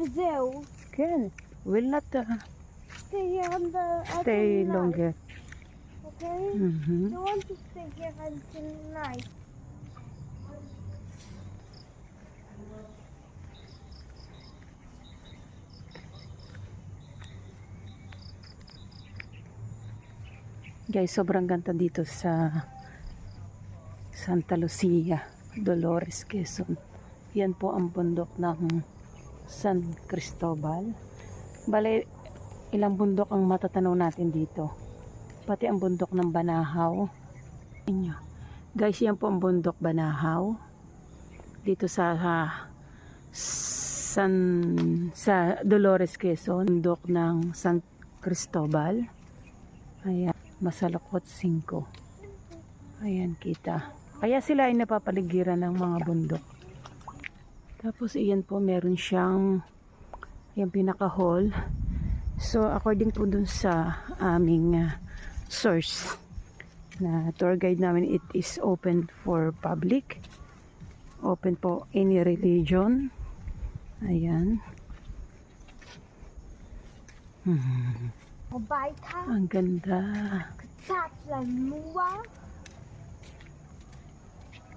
zoo. Can. Will not Stay here stay until night. longer. Okay? Mhm. You want to stay here until night. Guys, sobrang ganda dito sa Santa Lucia, Dolores, Quezon. Yan po ang bundok ng San Cristobal. Bale, ilang bundok ang matatanaw natin dito. Pati ang bundok ng Banahaw. Inyo. Guys, yan po ang bundok Banahaw. Dito sa Dolores, Quezon. Bundok ng San Cristobal. Ayan, Masalakot 5. Ayan, kita. Kaya sila ay napapaligiran ng mga bundok. Tapos iyan po, meron siyang yung pinaka-hall. So, according po dun sa aming source na tour guide namin, it is open for public. Open po any religion. Ayan. Weiter. Ang ganda. Zaplanua.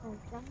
Okay.